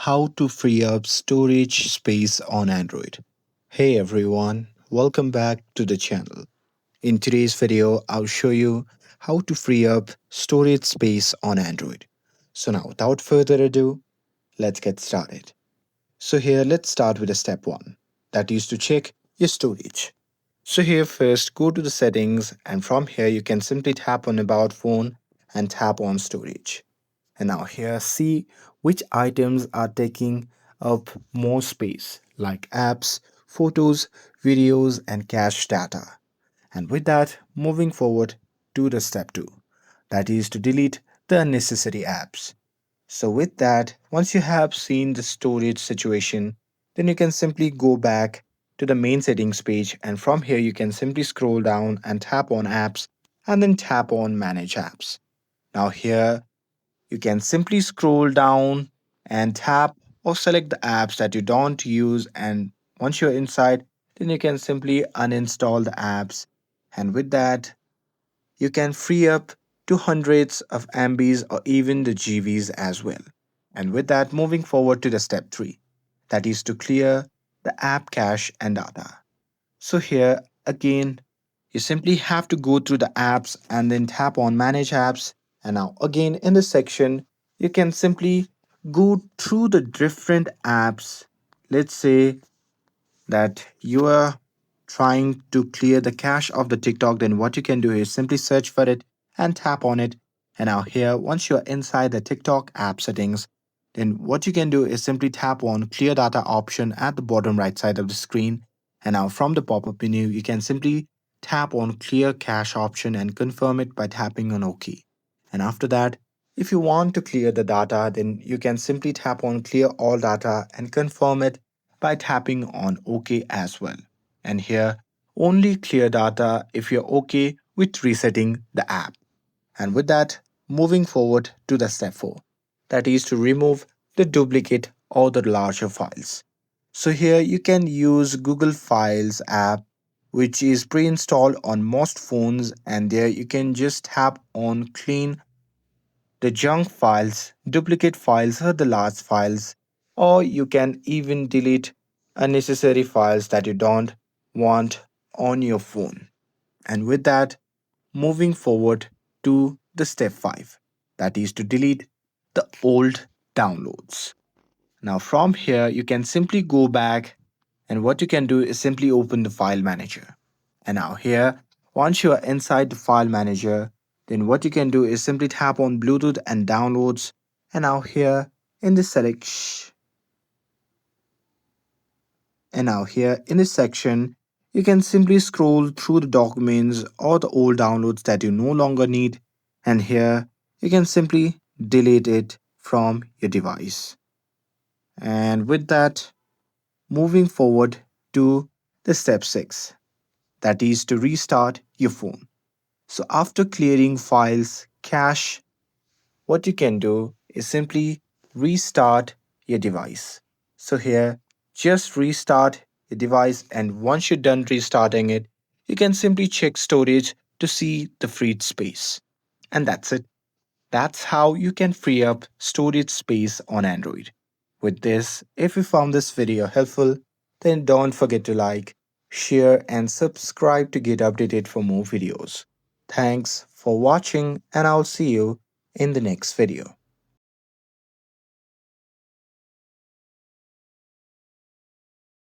how to free up storage space on Android. Hey everyone, welcome back to the channel. In today's video, I'll show you how to free up storage space on Android. So now without further ado, let's get started. So here let's start with the step 1, that is to check your storage. So here first go to the settings, and from here you can simply tap on about phone and tap on storage. And now here see which items are taking up more space, like apps, photos, videos and cache data. And with that, moving forward to the step 2, that is to delete the unnecessary apps. So with that, once you have seen the storage situation, then you can simply go back to the main settings page, and from here you can simply scroll down and tap on apps and then tap on manage apps. Now here you can simply scroll down and tap or select the apps that you don't use, and once you're inside, then you can simply uninstall the apps. And with that, you can free up to hundreds of MBs or even the GBs as well. And with that, moving forward to the step 3, that is to clear the app cache and data. So here again, you simply have to go through the apps and then tap on manage apps. And now again in this section, you can simply go through the different apps. Let's say that you are trying to clear the cache of the TikTok, then what you can do is simply search for it and tap on it. And now here, once you're inside the TikTok app settings, then what you can do is simply tap on clear data option at the bottom right side of the screen. And now from the pop-up menu, you can simply tap on clear cache option and confirm it by tapping on OK. And after that, if you want to clear the data, then you can simply tap on clear all data and confirm it by tapping on OK as well. And here, only clear data if you're OK with resetting the app. And with that, moving forward to the step 4, that is to remove the duplicate or the larger files. So here you can use Google Files app, which is pre-installed on most phones, and there you can just tap on clean the junk files, duplicate files or the large files, or you can even delete unnecessary files that you don't want on your phone. And with that, moving forward to the step 5, that is to delete the old downloads. Now from here you can simply go back, and what you can do is simply open the file manager. And now here, once you are inside the file manager, then what you can do is simply tap on Bluetooth and downloads. And now here in this select and now here in this section, you can simply scroll through the documents or the old downloads that you no longer need. And here you can simply delete it from your device. And with that, moving forward to the step 6, that is to restart your phone. So after clearing files, cache, what you can do is simply restart your device. So here, just restart your device, and once you're done restarting it, you can simply check storage to see the freed space. And that's it. That's how you can free up storage space on Android. With this, if you found this video helpful, then don't forget to like, share, and subscribe to get updated for more videos. Thanks for watching, and I'll see you in the next video.